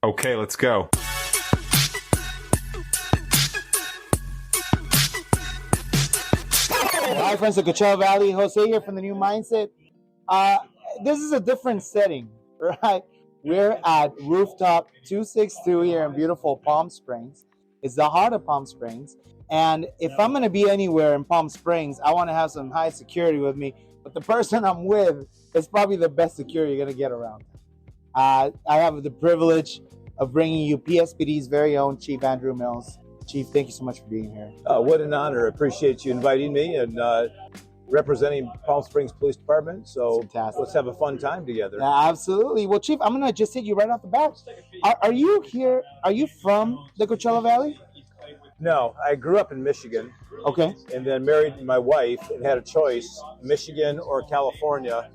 Okay, let's go. Hi, friends of Coachella Valley. Jose here from the New Mindset. This is a different setting, right? We're at Rooftop 262 here in beautiful Palm Springs. It's the heart of Palm Springs. And if I'm going to be anywhere in Palm Springs, I want to have some high security with me. But the person I'm with is probably the best security you're going to get around. I have the privilege of bringing you PSPD's very own Chief Andrew Mills. Chief, thank you so much for being here. What an honor. Appreciate you inviting me and representing Palm Springs Police Department. So Fantastic. Let's have a fun time together. Yeah, absolutely. Well, Chief, I'm going to just hit you right off the bat. Are you here? Are you from the Coachella Valley? No, I grew up in Michigan. Okay. And then married my wife and had a choice, Michigan or California.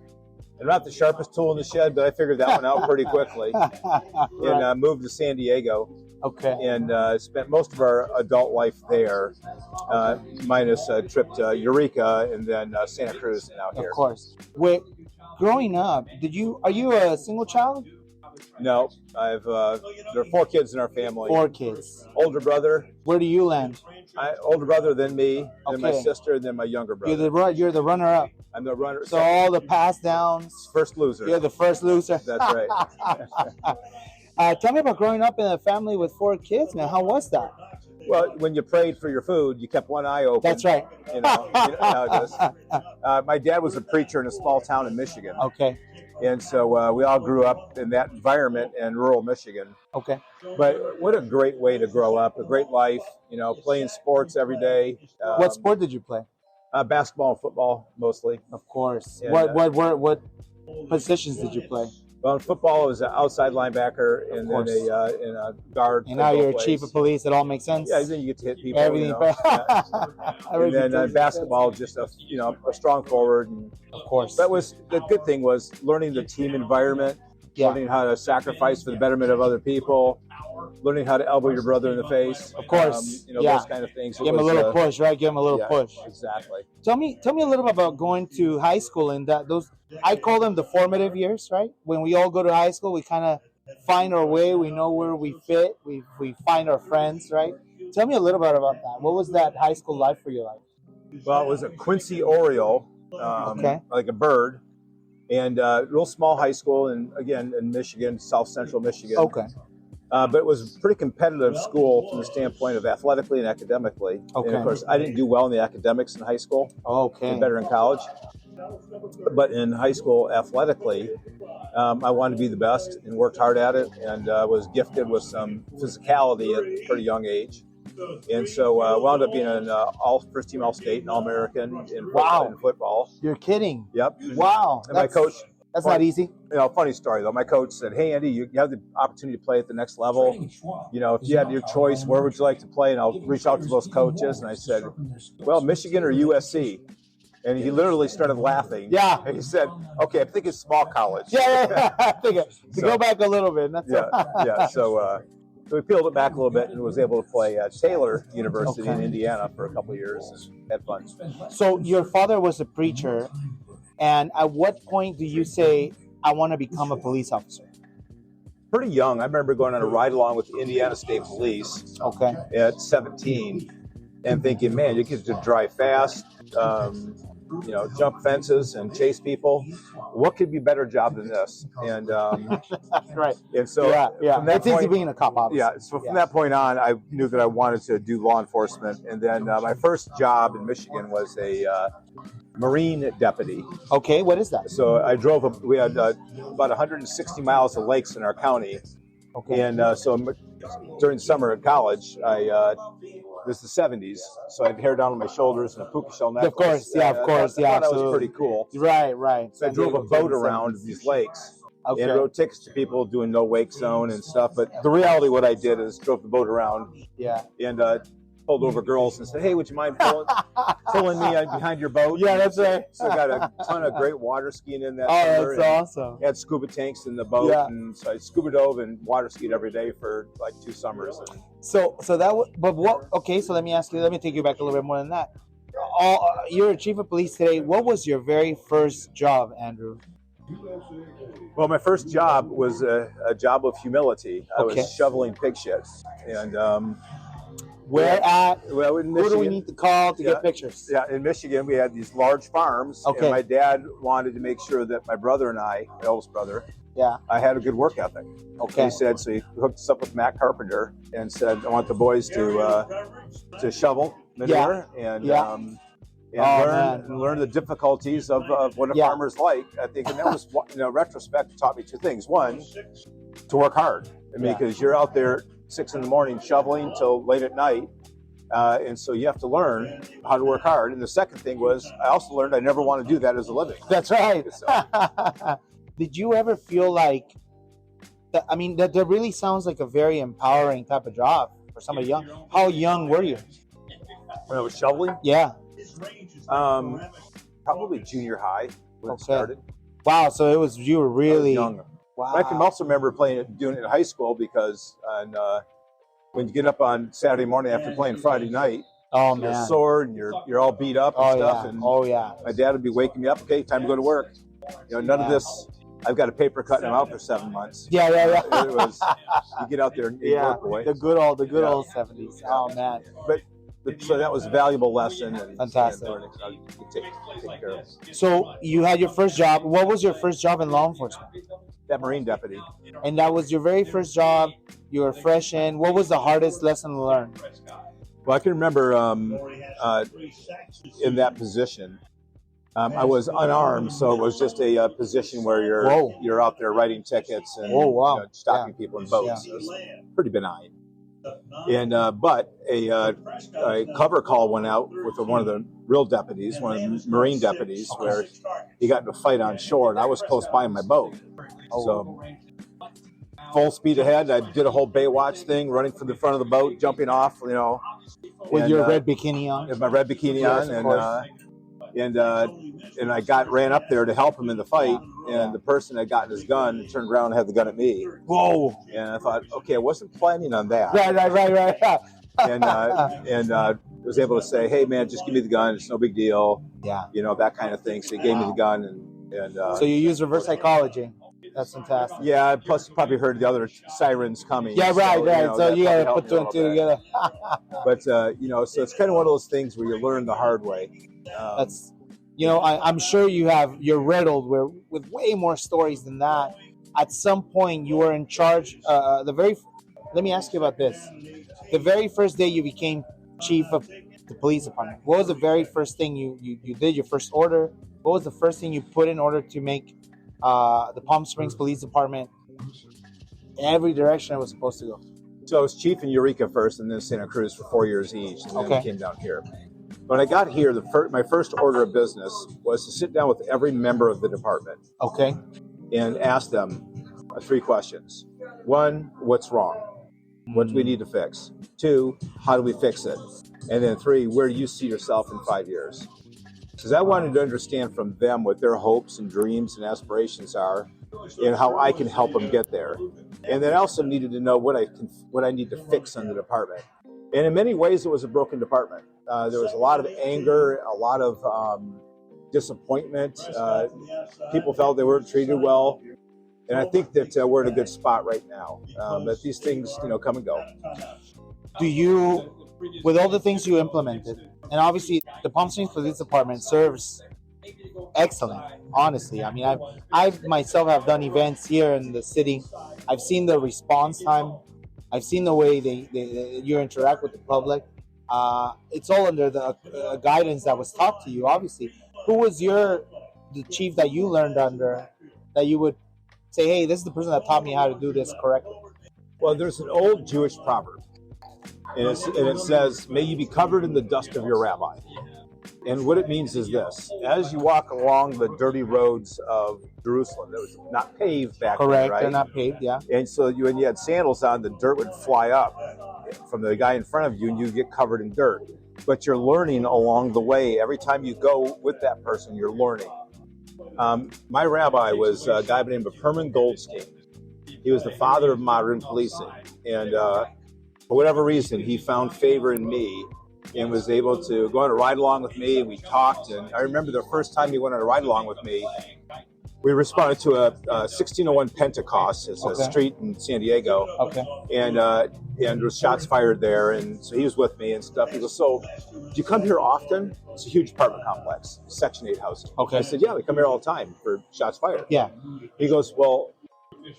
I'm not the sharpest tool in the shed, but I figured that one out pretty quickly. And moved to San Diego. Okay. And spent most of our adult life there, minus a trip to Eureka and then Santa Cruz and out here. Of course. Growing up, are you a single child? No, there are 4 kids in our family. 4 kids. Older brother. Where do you land? Older brother, then me, then my Okay. sister, and then my younger brother. You're the runner-up. I'm the runner. So all the pass downs. First loser. You're the first loser. That's right. Tell me about growing up in a family with 4 kids, man. How was that? Well, when you prayed for your food, you kept one eye open. That's right. You know how it is. My dad was a preacher in a small town in Michigan. Okay. And so we all grew up in that environment in rural Michigan. Okay. But what a great way to grow up, a great life, playing sports every day. What sport did you play? Basketball and football, mostly. Of course. And, what positions did you play? Well, in football, I was an outside linebacker and then a guard. And now you're a chief of police. It all makes sense. Yeah, then you get to hit people. Everything. And then basketball, just a strong forward. And of course. That was the good thing was learning the team environment, learning how to sacrifice for the betterment of other people, learning how to elbow your brother in the face. Of course. Those kind of things. Give him a little push, right? Give him a little push. Exactly. Tell me a little bit about going to high school and those. I call them the formative years, right? When we all go to high school, we kind of find our way. We know where we fit. We find our friends, right? Tell me a little bit about that. What was that high school life for you like? Well, it was a Quincy Oriole, like a bird, and real small high school, and again in Michigan, South Central Michigan. Okay. But it was a pretty competitive school from the standpoint of athletically and academically. Okay. And of course, I didn't do well in the academics in high school. Okay. Did better in college. But in high school, athletically, I wanted to be the best and worked hard at it, and was gifted with some physicality at a pretty young age. And so wound up being an first-team All-State and All-American in football. You're kidding. Yep. Wow. And my coach... That's not easy. Funny story though. My coach said, "Hey Andy, you have the opportunity to play at the next level. If you had your choice, where would you like to play?" And I'll reach out to those coaches. And I said, "Well, Michigan or USC." And he literally started laughing. Yeah. And he said, "Okay, I'm thinking small college." Yeah. I think go back a little bit. Yeah. So we peeled it back a little bit and was able to play at Taylor University in Indiana for a couple of years and had fun. So your father was a preacher. And at what point do you say, I want to become a police officer? Pretty young. I remember going on a ride along with the Indiana State Police at 17 and thinking, man, you get to drive fast, jump fences and chase people. What could be a better job than this? And right. And so It's easy being a cop, obviously. Yeah. So from that point on, I knew that I wanted to do law enforcement. And then my first job in Michigan was a Marine deputy. Okay, what is that? So I drove. We had about 160 miles of lakes in our county. Okay. And so during the summer at college, this is the 70s, so I had hair down on my shoulders and a puka shell necklace. Of course, yeah. I thought that was pretty cool. Right. So I drove a boat around these lakes and wrote tickets to people doing no wake zone and stuff. But the reality, what I did is drove the boat around. Yeah. And pulled over girls and said, "Hey, would you mind pulling me behind your boat?" Yeah, that's right. So I got a ton of great water skiing in that summer. Oh, that's awesome. Had scuba tanks in the boat, and so I scuba dove and water skied every day for like 2 summers. So that was, but what? Okay, so let me take you back a little bit more than that. You're a chief of police today. What was your very first job, Andrew? Well, my first job was a job of humility. I Okay. was shoveling pig shits, and Where at? well, in Who Michigan. do we need to call to Yeah. get pictures? Yeah, in Michigan, we had these large farms, Okay. and my dad wanted to make sure that my brother and I, my oldest brother, Yeah. I had a good work ethic. Okay. He said, so he hooked us up with Matt Carpenter and said, I want the boys to shovel manure and Yeah. learn the difficulties of what a Yeah. farmer's like. I think, and that was, retrospect taught me two things. One, to work hard. I mean, because you're out there 6 a.m. shoveling till late at night. And so you have to learn how to work hard. And the second thing was, I also learned I never want to do that as a living. That's right. So, Did you ever feel like that? I mean, that really sounds like a very empowering type of job for somebody young. How young were you? when I was shoveling, Yeah. probably junior high when it started. Wow. So you were I was really young. Wow. I can also remember doing it in high school because when you get up on Saturday morning after playing Friday night, Oh you're man. sore and you're all beat up and Oh stuff. yeah. And Oh yeah. my dad would be waking me up. Okay, time to go to work. None of this. I've got a paper cut and I'm out for 7 months. Yeah. It was you get out there and you work away. The good old '70s. Oh man. So that was a valuable lesson. And, Fantastic. And learning how to take care of it. So you had your first job. What was your first job in law enforcement? That Marine deputy. And that was your very first job. You were fresh in. What was the hardest lesson to learn? Well, I can remember in that position, I was unarmed, so it was just a position where you're out there writing tickets and stopping people in boats. It was pretty benign. And but a cover call went out with one of the real deputies, one of the Marine deputies, where he got in a fight on shore, and I was close by in my boat. So full speed ahead, I did a whole Baywatch thing, running from the front of the boat, jumping off, with your red bikini on. With my red bikini on, and I ran up there to help him in the fight, and the person had gotten his gun and turned around and had the gun at me. Whoa! And I thought, okay, I wasn't planning on that. Right. and was able to say, hey man, just give me the gun. It's no big deal. Yeah. That kind of thing. So he gave me the gun, and so you use reverse psychology. That's fantastic. Yeah. Plus, you probably heard the other sirens coming. Yeah. Right. So you gotta put two and two together. But so it's kind of one of those things where you learn the hard way. That's. I'm sure you're riddled with way more stories than that. At some point, you were in charge. Let me ask you about this. The very first day you became chief of the police department, what was the very first thing you did? Your first order? What was the first thing you put in order to make the Palm Springs Police Department in every direction it was supposed to go? So I was chief in Eureka first, and then Santa Cruz for 4 years each, and then we came down here. When I got here, my first order of business was to sit down with every member of the department. Okay. And ask them 3 questions. 1, what's wrong? What do we need to fix? 2, how do we fix it? And then 3, where do you see yourself in 5 years? Because I wanted to understand from them what their hopes and dreams and aspirations are, and how I can help them get there. And then I also needed to know what I need to fix in the department. And in many ways, it was a broken department. There was a lot of anger, a lot of disappointment. People felt they weren't treated well. And I think that we're in a good spot right now. That these things, come and go. Do you, with all the things you implemented, and obviously the Palm Springs Police Department serves excellent, honestly. I mean, I myself have done events here in the city. I've seen the response time. I've seen the way you interact with the public. It's all under the guidance that was taught to you, obviously. Who was the chief that you learned under that you would say, hey, this is the person that taught me how to do this correctly? Well, there's an old Jewish proverb, and it says, may you be covered in the dust of your rabbi. And what it means is this: as you walk along the dirty roads of Jerusalem, that was not paved back then, right? They're not paved, yeah. And so when you had sandals on, the dirt would fly up from the guy in front of you, and you get covered in dirt. But you're learning along the way. Every time you go with that person, you're learning. My rabbi was a guy by the name of Herman Goldstein. He was the father of modern policing. And for whatever reason, he found favor in me and was able to go on a ride along with me. And we talked. And I remember the first time he went on a ride along with me, We responded to a 1601 Pentecost. It's a street in San Diego. Okay. And there was shots fired there, and so he was with me and stuff. He goes, "So, do you come here often?" It's a huge apartment complex, Section 8 housing. Okay. I said, "Yeah, we come here all the time for shots fired." Yeah. He goes, "Well,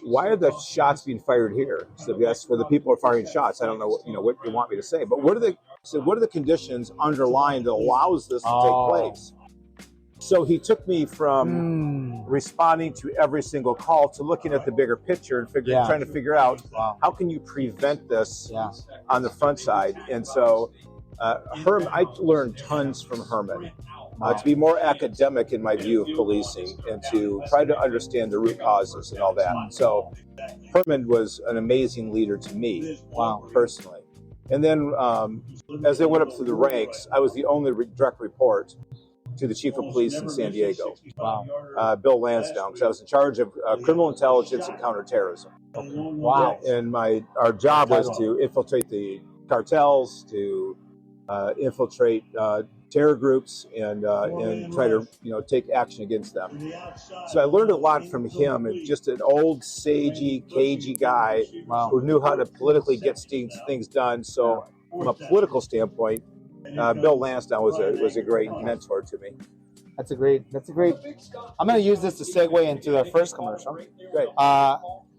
why are the shots being fired here?" I said, "Yes, well, the people are firing shots. I don't know what you want me to say, but what are the conditions underlying that allows this to take place?" So he took me from responding to every single call to looking at the bigger picture and trying to figure out how can you prevent this on the front side. And so I learned tons from Herman. To be more academic in my view of policing and to try to understand the root causes and all that. So Herman was an amazing leader to me, personally. And then as I went up through the ranks, I was the only direct report to the chief of police in San Diego, Bill Lansdowne, because I was in charge of criminal intelligence and counterterrorism. Wow. And our job was to infiltrate the cartels, to infiltrate terror groups, and try to take action against them. So I learned a lot from him, and just an old, sagey, cagey guy who knew how to politically get things done. So from a political standpoint, Bill Lansdowne was a great mentor to me. That's a great. I'm going to use this to segue into the first commercial. Great.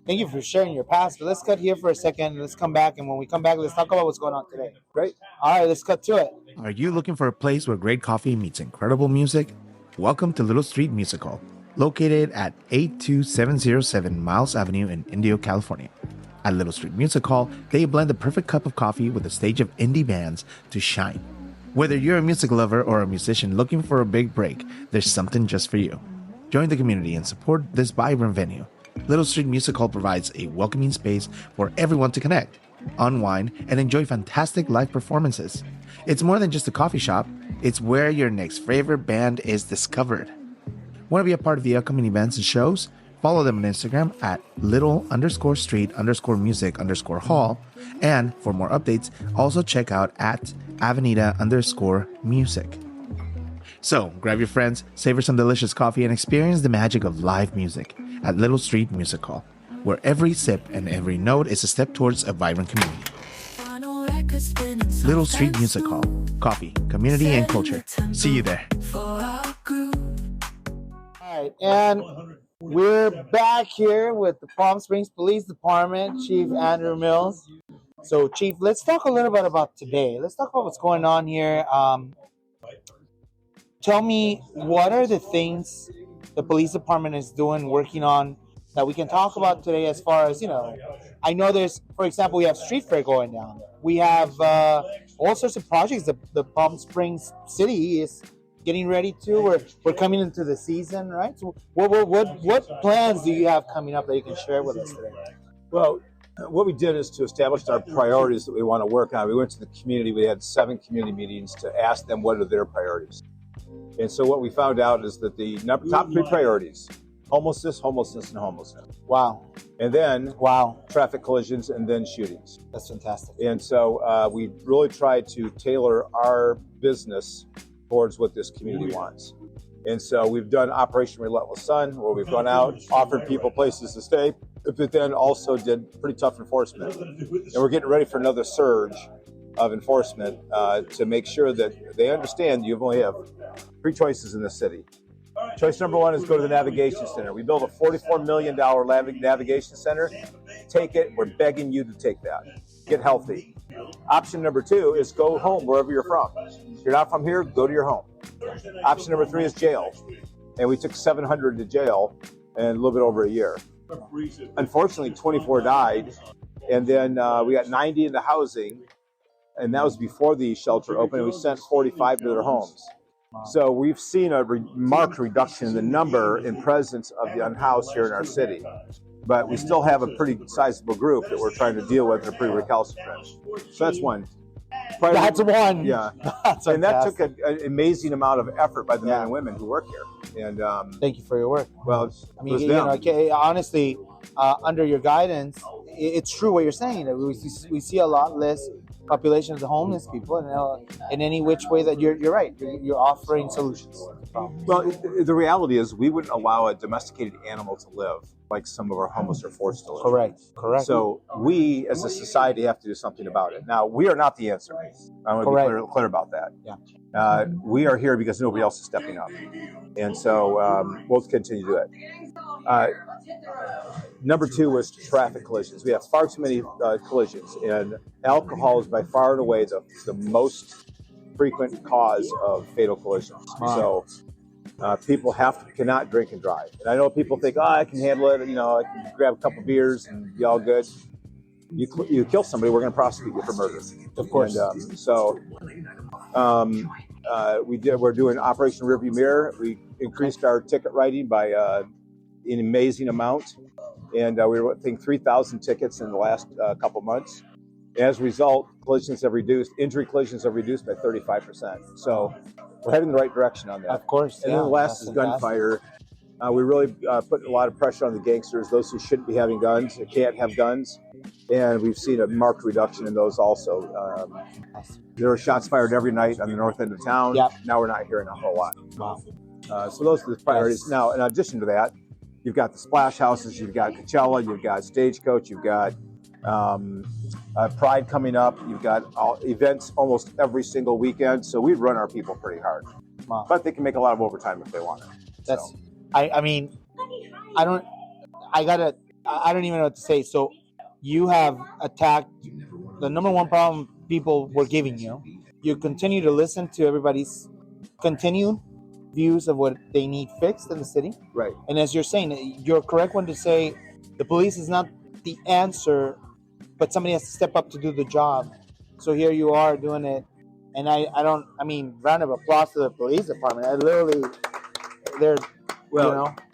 Thank you for sharing your past. But let's cut here for a second. Let's come back, and when we come back, let's talk about what's going on today. Great. All right, let's cut to it. Are you looking for a place where great coffee meets incredible music? Welcome to Little Street Music Hall, located at 82707 Miles Avenue in Indio, California. At Little Street Music Hall, they blend the perfect cup of coffee with a stage of indie bands to shine. Whether you're a music lover or a musician looking for a big break, there's something just for you. Join the community and support this vibrant venue. Little Street Music Hall provides a welcoming space for everyone to connect, unwind, and enjoy fantastic live performances. It's more than just a coffee shop, it's where your next favorite band is discovered. Want to be a part of the upcoming events and shows? Follow them on Instagram at little_street_music_hall. And for more updates, also check out at Avenida_music. So grab your friends, savor some delicious coffee, and experience the magic of live music at Little Street Music Hall, where every sip and every note is a step towards a vibrant community. Little Street Music Hall. Coffee, community, and culture. See you there. All right, and we're back here with the Palm Springs Police Department, Chief Andrew Mills. So, Chief, let's talk a little bit about today. Let's talk about what's going on here. Tell me, what are the things the police department is doing, working on, that we can talk about today as far as, I know there's, for example, we have Street Fair going down. We have all sorts of projects that the Palm Springs City is getting ready to. We're coming into the season, right? So what plans do you have coming up that you can share with us today? Well, what we did is to establish our priorities that we want to work on. We went to the community. We had 7 community meetings to ask them what are their priorities. And so what we found out is that the top 3 priorities: homelessness, and homelessness. Wow. And then traffic collisions, and then shootings. That's fantastic. And so we really tried to tailor our business towards what this community wants. And so we've done Operation Relentless Sun, where we've gone out, offered people places to stay, but then also did pretty tough enforcement. And we're getting ready for another surge of enforcement to make sure that they understand you only have 3 choices in the city. Choice number 1 is go to the Navigation Center. We built a $44 million Navigation Center. Take it. We're begging you to take that. Get healthy. Option number 2 is go home wherever you're from. If you're not from here, go to your home. Option number 3 is jail. And we took 700 to jail in a little bit over a year. Unfortunately, 24 died. And then we got 90 into housing. And that was before the shelter opened. And we sent 45 to their homes. So we've seen a marked reduction in the number and presence of the unhoused here in our city. But we still have a pretty sizable group that we're trying to deal with and are pretty recalcitrant. So that's one. That's one. Yeah. And that took an amazing amount of effort by the men and women who work here. And thank you for your work. Well, honestly, under your guidance, it's true what you're saying. We see a lot less population of the homeless people, and in any which way that you're right, you're offering solutions. problem. Well, the reality is we wouldn't allow a domesticated animal to live like some of our homeless are forced to live. Correct. So we, as a society, have to do something about it. Now, we are not the answer. I want to be clear about that. Yeah. We are here because nobody else is stepping up. And so we'll continue to do it. Number two was traffic collisions. We have far too many collisions, and alcohol is by far and away the most frequent cause of fatal collisions. Wow. So people cannot drink and drive. And I know people think, I can handle it. You know, I can grab a couple beers and be all good. You kill somebody, we're going to prosecute you for murder. Of course. And we're doing Operation Rearview Mirror. We increased our ticket writing by an amazing amount. And we were getting 3,000 tickets in the last couple months. As a result, injury collisions have reduced by 35%. So we're heading in the right direction on that. Of course. And then the last is gunfire. We really put a lot of pressure on the gangsters, those who shouldn't be having guns, who can't have guns. And we've seen a marked reduction in those also. There were shots fired every night on the north end of town. Yep. Now we're not hearing a whole lot. Wow. So those are the priorities. Now, in addition to that, you've got the splash houses, you've got Coachella, you've got Stagecoach, you've got Pride coming up. You've got events almost every single weekend. So we run our people pretty hard. Wow. But they can make a lot of overtime if they want it. I mean, I don't even know what to say. So you have attacked the number one problem people were giving you. You continue to listen to everybody's continued views of what they need fixed in the city. Right. And as you're saying, you're correct when to say the police is not the answer, but somebody has to step up to do the job. So here you are doing it. And round of applause to the police department.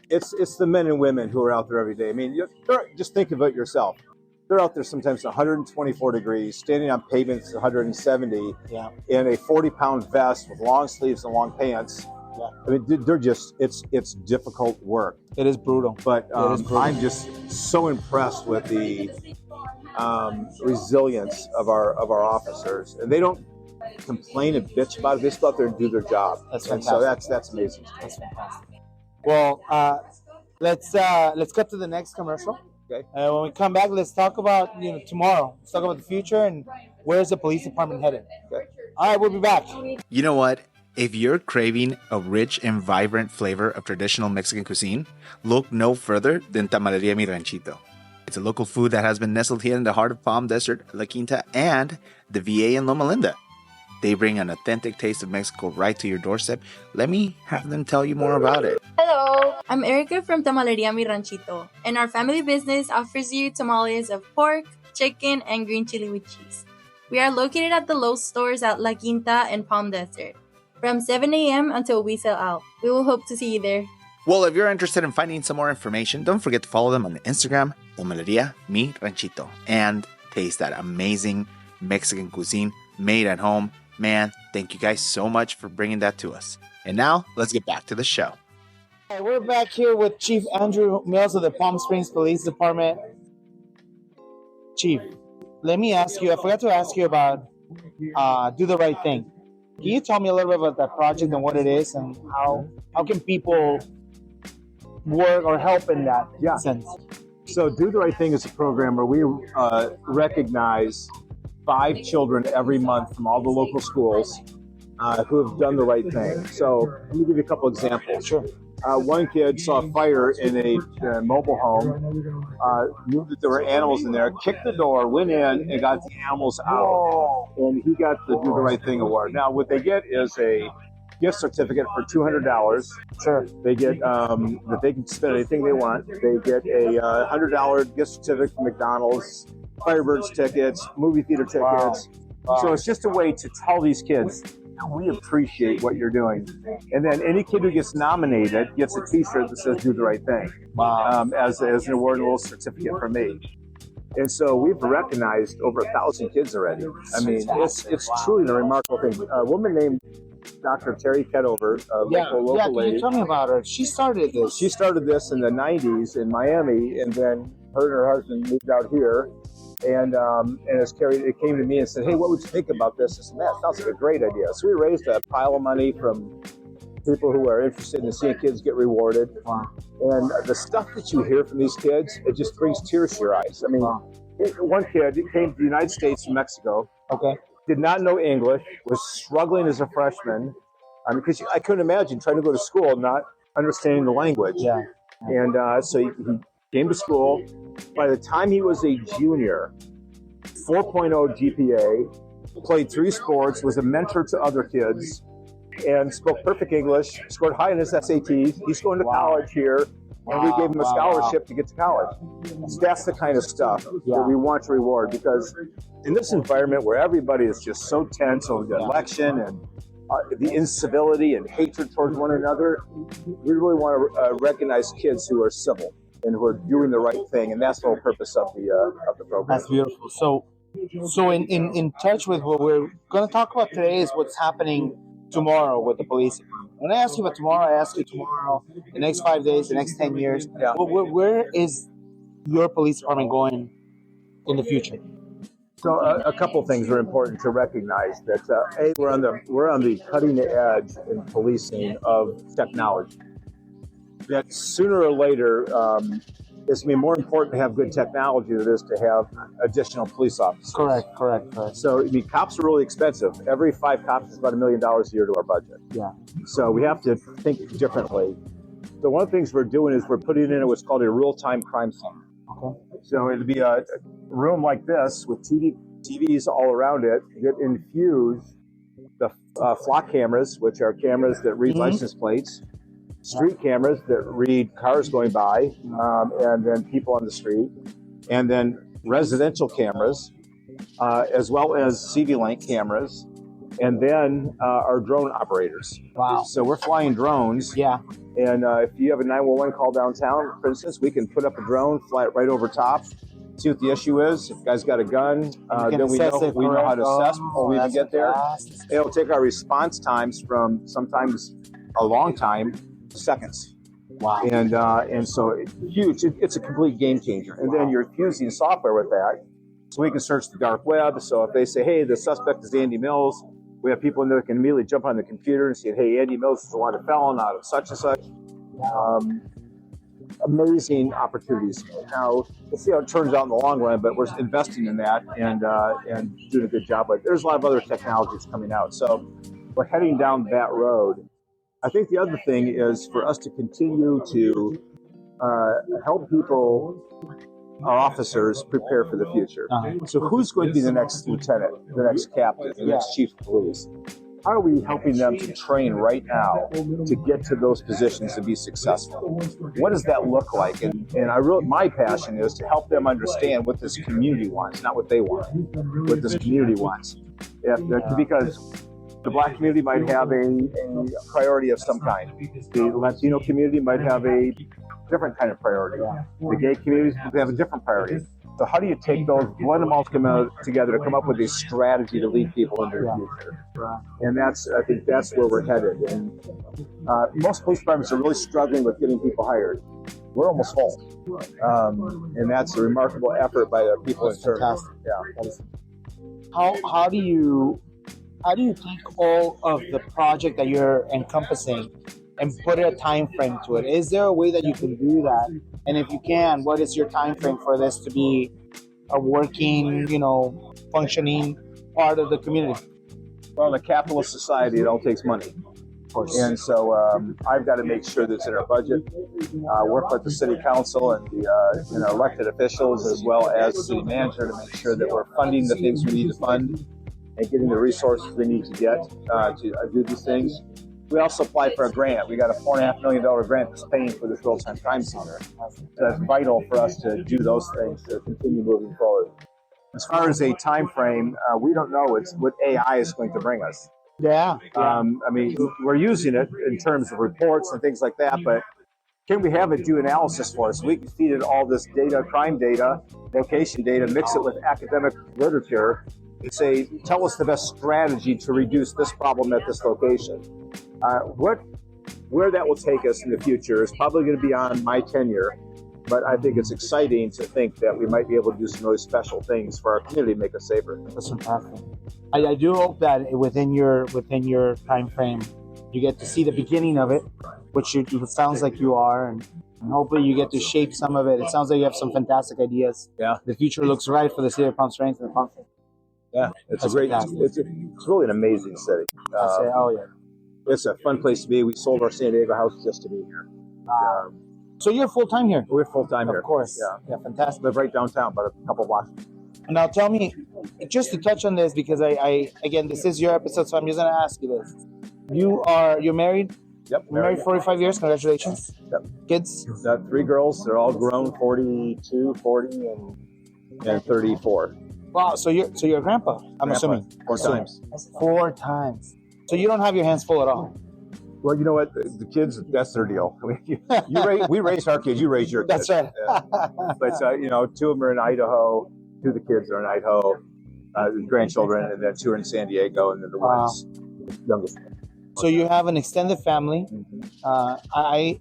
It's the men and women who are out there every day. I mean, just think of it yourself. They're out there sometimes 124 degrees, standing on pavements 170, in a 40-pound vest with long sleeves and long pants. Yeah. I mean, it's difficult work. It is brutal. But I'm just so impressed with the resilience of our officers. And they don't complain and bitch about it. They just go out there and do their job. That's fantastic. And so that's amazing. That's fantastic. Well, let's cut to the next commercial. Okay. When we come back, let's talk about tomorrow. Let's talk about the future and where's the police department headed. Okay. All right, we'll be back. You know what? If you're craving a rich and vibrant flavor of traditional Mexican cuisine, look no further than Tamaleria Mi Ranchito. It's a local food that has been nestled here in the heart of Palm Desert, La Quinta, and the VA in Loma Linda. They bring an authentic taste of Mexico right to your doorstep. Let me have them tell you more about it. Hello, I'm Erica from Tamaleria Mi Ranchito, and our family business offers you tamales of pork, chicken, and green chili with cheese. We are located at the Lowe's stores at La Quinta and Palm Desert, from 7 a.m. until we sell out. We will hope to see you there. Well, if you're interested in finding some more information, don't forget to follow them on Instagram, Tamaleria Mi Ranchito, and taste that amazing Mexican cuisine made at home. Man, thank you guys so much for bringing that to us. And now, let's get back to the show. Hey, we're back here with Chief Andrew Mills of the Palm Springs Police Department. Chief, let me ask you, I forgot to ask you about Do the Right Thing. Can you tell me a little bit about that project and what it is and how can people work or help in that sense? So Do the Right Thing is a program where we recognize 5 children every month from all the local schools who have done the right thing. So let me give you a couple examples. Sure. One kid saw a fire in a mobile home, knew that there were animals in there, kicked the door, went in, and got the animals out. And he got the Do the Right Thing award. Now, what they get is a gift certificate for $200. Sure. They get that they can spend anything they want. They get a $100 gift certificate from McDonald's, Firebirds tickets, movie theater tickets. Wow. So it's just a way to tell these kids, we appreciate what you're doing. And then any kid who gets nominated gets a t-shirt that says Do the Right Thing. Wow. As an award and a little certificate from me. And so we've recognized over 1,000 kids already. I mean, it's truly a remarkable thing. A woman named Dr. Terry Kedover, local can lady. You tell me about her? She started this. She started this in the 90s in Miami, and then her and her husband moved out here. And it came to me and said, hey, what would you think about this? I said, that sounds like a great idea. So we raised a pile of money from people who are interested in seeing kids get rewarded. Wow. And the stuff that you hear from these kids, it just brings tears to your eyes. I mean, one kid came to the United States from Mexico. Okay. Did not know English, was struggling as a freshman. Because I couldn't imagine trying to go to school and not understanding the language. Yeah. And so he came to school. By the time he was a junior, 4.0 GPA, played 3 sports, was a mentor to other kids, and spoke perfect English, scored high in his SATs. He's going to college here, and we gave him a scholarship to get to college. So that's the kind of stuff that we want to reward, because in this environment where everybody is just so tense over the election and the incivility and hatred towards one another, we really want to recognize kids who are civil and who are doing the right thing, and that's the whole purpose of the program. That's beautiful. So in touch with what we're going to talk about today is what's happening tomorrow with the police. When I ask you about tomorrow, I ask you tomorrow, the next 5 days, the next 10 years. Yeah. Where is your police department going in the future? So a couple things are important to recognize. That A, we're on the cutting edge in policing of technology. That sooner or later, it's going to be more important to have good technology than it is to have additional police officers. Correct. So I mean, cops are really expensive. Every 5 cops is about $1 million a year to our budget. Yeah. So we have to think differently. So one of the things we're doing is we're putting in what's called a real-time crime center. Okay. So it'll be a room like this with TVs all around it that infuse the flock cameras, which are cameras that read license plates, street cameras that read cars going by, and then people on the street, and then residential cameras, as well as CV-Link cameras, and then our drone operators. Wow. So we're flying drones. Yeah. And if you have a 911 call downtown, for instance, we can put up a drone, fly it right over top, see what the issue is. If the guy's got a gun, then we know how to assess before we even get there. It'll take our response times from sometimes a long time to seconds. Wow. And so it's huge. It's a complete game changer. And then you're fusing software with that, so we can search the dark web. So if they say, hey, the suspect is Andy Mills, we have people in there that can immediately jump on the computer and say, hey, Andy Mills is a wanted felon out of such and such. Amazing opportunities. Now, we'll see how it turns out in the long run, but we're investing in that and doing a good job. But there's a lot of other technologies coming out. So we're heading down that road. I think the other thing is for us to continue to help people, our officers, prepare for the future. So who's going to be the next lieutenant, the next captain, the next chief of police? How are we helping them to train right now to get to those positions and be successful? What does that look like? And my passion is to help them understand what this community wants, not what they want, what this community wants. Because the Black community might have a priority of some kind. The Latino community might have a different kind of priority. The gay communities have a different priority. So how do you take those, blend them all together to come up with a strategy to lead people into the future? And I think that's where we're headed. And most police departments are really struggling with getting people hired. We're almost full. And that's a remarkable effort by the people in turn. Yeah. How do you take all of the project that you're encompassing and put a time frame to it? Is there a way that you can do that? And if you can, what is your time frame for this to be a working, functioning part of the community? Well, in a capitalist society, it all takes money. Of course. And so I've got to make sure that's in our budget, work with the city council and the elected officials, as well as the city manager, to make sure that we're funding the things we need to fund and getting the resources we need to get to do these things. We also applied for a grant. We got a $4.5 million grant that's paying for this real-time crime center. So that's vital for us to do those things to continue moving forward. As far as a time frame, we don't know what AI is going to bring us. Yeah. We're using it in terms of reports and things like that, but can we have it do analysis for us? We can feed it all this data, crime data, location data, mix it with academic literature, and say, tell us the best strategy to reduce this problem at this location. Where that will take us in the future is probably going to be on my tenure, but I think it's exciting to think that we might be able to do some really special things for our community to make us safer. That's fantastic. I do hope that within your time frame, You get to see the beginning of it, which it sounds like you are, and hopefully you get to shape some of it. It sounds like you have some fantastic ideas. Yeah. The future looks right for the city of Palm Springs and the Palm Springs. Yeah, it's That's a great. fantastic. It's really an amazing city. I say, oh yeah. It's a fun place to be. We sold our San Diego house just to be here. So you're full time here? We're full time here. Of course. Yeah. Yeah, fantastic. Live right downtown, but a couple blocks. Now tell me, just to touch on this, because I again, this is your episode, so I'm just going to ask you this. You're married? Yep. You're married 45 years. Congratulations. Yep. Kids? Got 3 girls. They're all grown, 42, 40, and 34. Wow. So you're a grandpa, I'm assuming. 4 times. 4 times. So you don't have your hands full at all. Well, you know what? The kids, that's their deal. I mean, we raised our kids. You raised your kids. That's right. Yeah. But 2 of them are in Idaho. 2 of the kids are in Idaho. The grandchildren, and then 2 are in San Diego, and then the one's youngest. So you have an extended family. I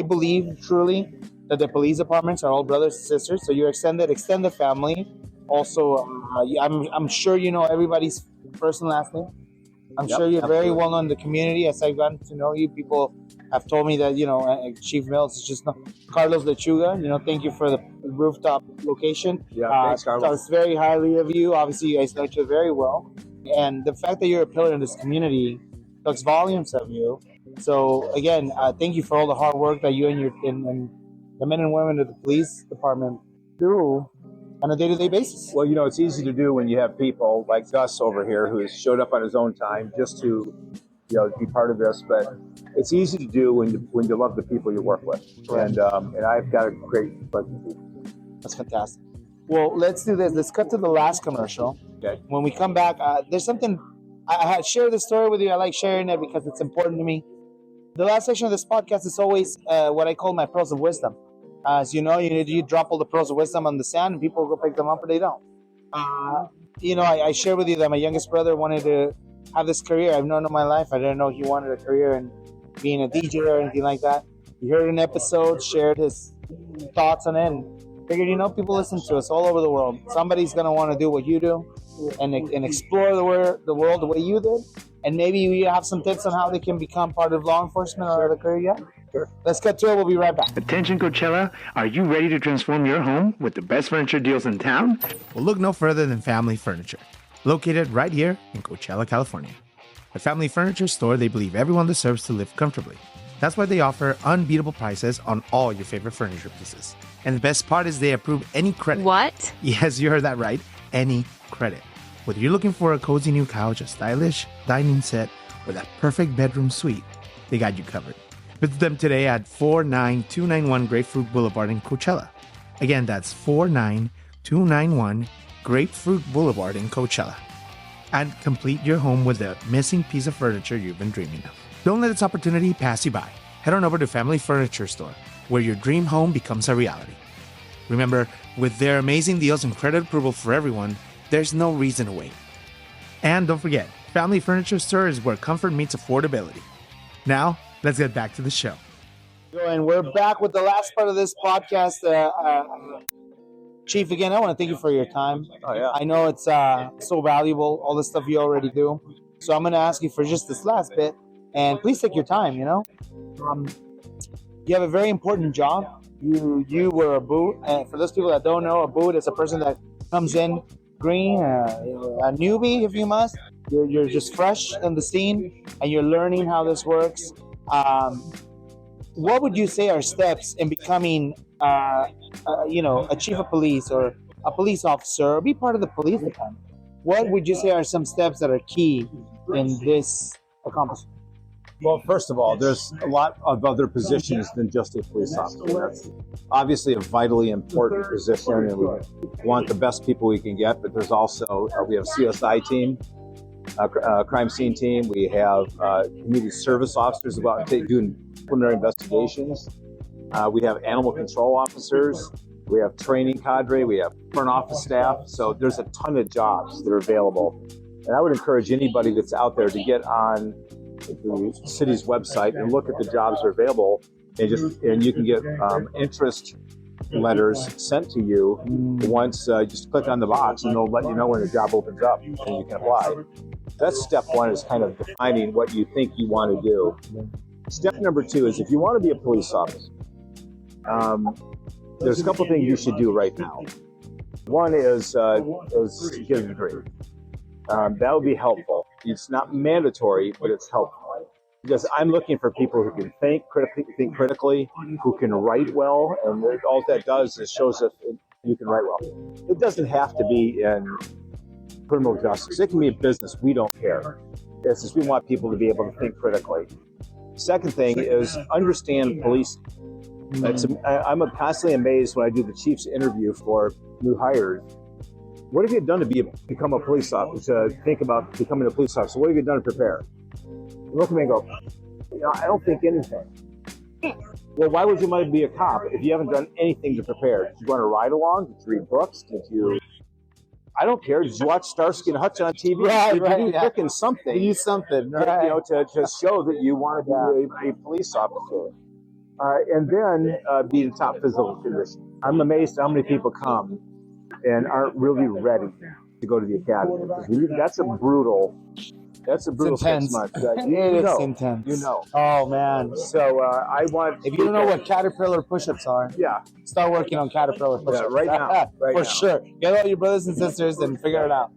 believe truly that the police departments are all brothers and sisters. So you're extended family. Also, I'm sure you know everybody's first and last name. I'm sure you're very well known in the community. As I've gotten to know you, people have told me that, Chief Mills is just not Carlos Lechuga. Thank you for the rooftop location. Yeah, thanks, Carlos. Talks very highly of you. Obviously, you guys know each other very well. And the fact that you're a pillar in this community talks volumes of you. So, again, thank you for all the hard work that you and the men and women of the police department do on a day-to-day basis. Well, it's easy to do when you have people like Gus over here who has showed up on his own time just to, be part of this. But it's easy to do when you love the people you work with. Correct. And I've got a great bunch of people. That's fantastic. Well, let's do this. Let's cut to the last commercial. Okay. When we come back, there's something I had shared this story with you. I like sharing it because it's important to me. The last section of this podcast is always what I call my pearls of wisdom. As you know, you drop all the pearls of wisdom on the sand, and people go pick them up, or they don't. I shared with you that my youngest brother wanted to have this career. I've known him my life. I didn't know he wanted a career in being a DJ or anything like that. He heard an episode, shared his thoughts on it, and figured, people listen to us all over the world. Somebody's going to want to do what you do and explore the world the way you did. And maybe we have some tips on how they can become part of law enforcement or the career. Yeah? Sure. Let's get to it. We'll be right back. Attention Coachella, are you ready to transform your home with the best furniture deals in town? Well, look no further than Family Furniture, located right here in Coachella, California. At Family Furniture Store, they believe everyone deserves to live comfortably. That's why they offer unbeatable prices on all your favorite furniture pieces. And the best part is they approve any credit. What? Yes, you heard that right. Any credit. Whether you're looking for a cozy new couch, a stylish dining set, or that perfect bedroom suite, they got you covered. Visit them today at 49291 Grapefruit Boulevard in Coachella. Again, that's 49291 Grapefruit Boulevard in Coachella. And complete your home with the missing piece of furniture you've been dreaming of. Don't let this opportunity pass you by. Head on over to Family Furniture Store, where your dream home becomes a reality. Remember, with their amazing deals and credit approval for everyone, there's no reason to wait. And don't forget, Family Furniture Store is where comfort meets affordability. Now, let's get back to the show. And we're back with the last part of this podcast. Chief, again, I want to thank you for your time. Oh, yeah. I know it's so valuable, all the stuff you already do. So I'm going to ask you for just this last bit. And please take your time, You have a very important job. You were a boot. And for those people that don't know, a boot is a person that comes in green, a newbie, if you must. You're just fresh on the scene, and you're learning how this works. What would you say are steps in becoming, a chief of police or a police officer, or be part of the police department? What would you say are some steps that are key in this accomplishment? Well, first of all, there's a lot of other positions than just a police officer. That's obviously a vitally important position, and we want the best people we can get. But there's also, we have a CSI team, crime scene team. We have community service officers about doing preliminary investigations. We have animal control officers. We have training cadre. We have front office staff. So there's a ton of jobs that are available. And I would encourage anybody that's out there to get on the city's website and look at the jobs that are available, and you can get interest letters sent to you once. Just click on the box and they'll let you know when the job opens up and you can apply. That's step one, is kind of defining what you think you want to do. Step number two is if you want to be a police officer, there's a couple things you should do right now. One is get a degree. That would be helpful. It's not mandatory, but it's helpful. Because I'm looking for people who can think critically, who can write well, and all that does is shows that you can write well. It doesn't have to be in criminal justice. It can be in business. We don't care. It's just we want people to be able to think critically. Second thing is understand police. I'm constantly amazed when I do the chief's interview for new hires. What have you done to become a police officer, to think about becoming a police officer? What have you done to prepare? You look at me and go, I don't think anything. Well, why would you want to be a cop if you haven't done anything to prepare? Did you want to ride along? Did you read books? I don't care. Did you watch Starsky and Hutch on TV? Did you do freaking something? You do something, right? To show that you want to be a police officer. And then be the top physical condition. I'm amazed at how many people come and aren't really ready to go to the academy. That's a brutal 6 months. It's intense. You know. Oh man. So I want. If you don't know what caterpillar push-ups are, start working on caterpillar push-ups right now. Sure. Get all your brothers and sisters and figure it out.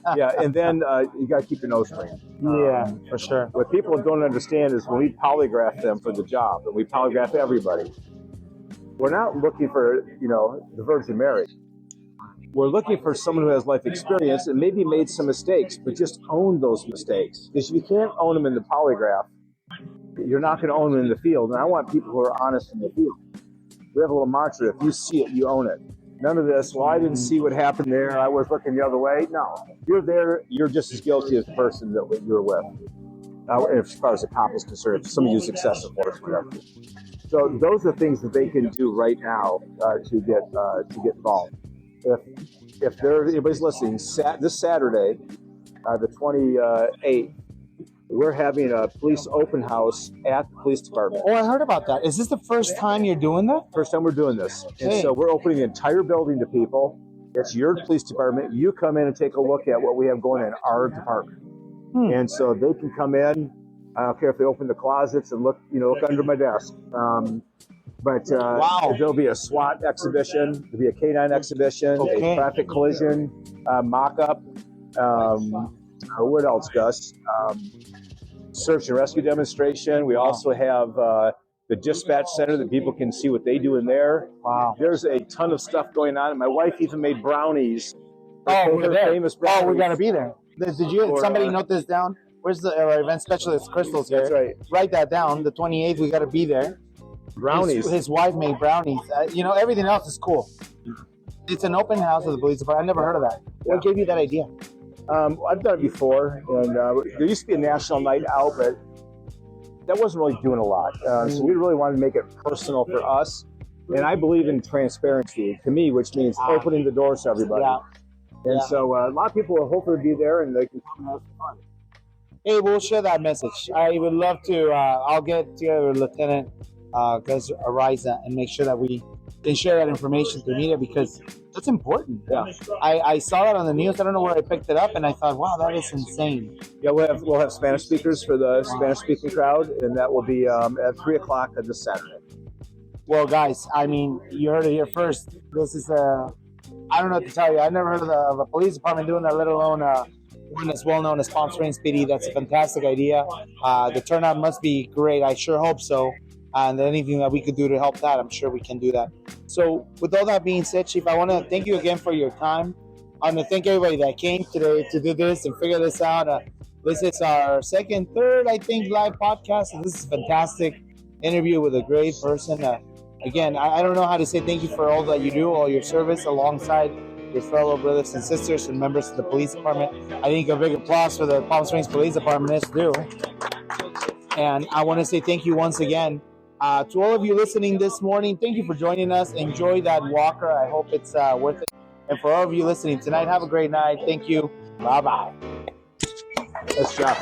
And then you got to keep your nose clean. For sure. What people don't understand is when we polygraph them for the job, and we polygraph everybody, we're not looking for the Virgin Mary. We're looking for someone who has life experience and maybe made some mistakes, but just own those mistakes. Because if you can't own them in the polygraph, you're not going to own them in the field. And I want people who are honest in the field. We have a little mantra: if you see it, you own it. None of this, well, I didn't see what happened there, I was looking the other way. No, you're there, you're just as guilty as the person that you're with. As far as the cop is concerned, if somebody uses excessive force, whatever. So those are things that they can do right now to get involved. If anybody's listening, this Saturday, the 28th, we're having a police open house at the police department. Oh, I heard about that. Is this the first time you're doing that? First time we're doing this. And so we're opening the entire building to people. It's your police department. You come in and take a look at what we have going in our department. And so they can come in. I don't care if they open the closets and look under my desk. But there'll be a SWAT exhibition, there'll be a K9 exhibition, a traffic collision mock-up. What else, Gus? Search and rescue demonstration. We also have the dispatch center that people can see what they do in there. Wow. There's a ton of stuff going on. And my wife even made brownies. We're there. Famous brownies. Oh, we're going to be there. Somebody note this down? Where's the event specialist, Crystal's here? That's right. Write that down. The 28th, we got to be there. Brownies. His wife made brownies. Everything else is cool. It's an open house at the police department. I never heard of that. What gave you that idea? I've done it before, and there used to be a national night out, but that wasn't really doing a lot. So we really wanted to make it personal for us. And I believe in transparency, to me, which means opening the doors to everybody. And so a lot of people will hopefully be there, and they can come and have some fun. Hey, we'll share that message. I would love to. I'll get together with Lieutenant Esparza and make sure that we can share that information through media, because that's important. I saw that on the news. I don't know where I picked it up, and I thought, wow, that is insane. We'll have Spanish speakers for the Spanish speaking crowd, and that will be at 3:00 on this Saturday. Well, guys, I mean, you heard it here first. This is I don't know what to tell you. I've never heard of a police department doing that, let alone one as well known as Palm Springs PD. That's a fantastic idea. The turnout must be great. I sure hope so. And anything that we could do to help that, I'm sure we can do that. So with all that being said, Chief, I want to thank you again for your time. I want to thank everybody that came today to do this and figure this out. This is our third, I think, live podcast. And this is a fantastic interview with a great person. Again, I don't know how to say thank you for all that you do, all your service alongside your fellow brothers and sisters and members of the police department. I think a big applause for the Palm Springs Police Department is due. And I want to say thank you once again. To all of you listening this morning, thank you for joining us. Enjoy that walker. I hope it's worth it. And for all of you listening tonight, have a great night. Thank you. Bye-bye. Nice job.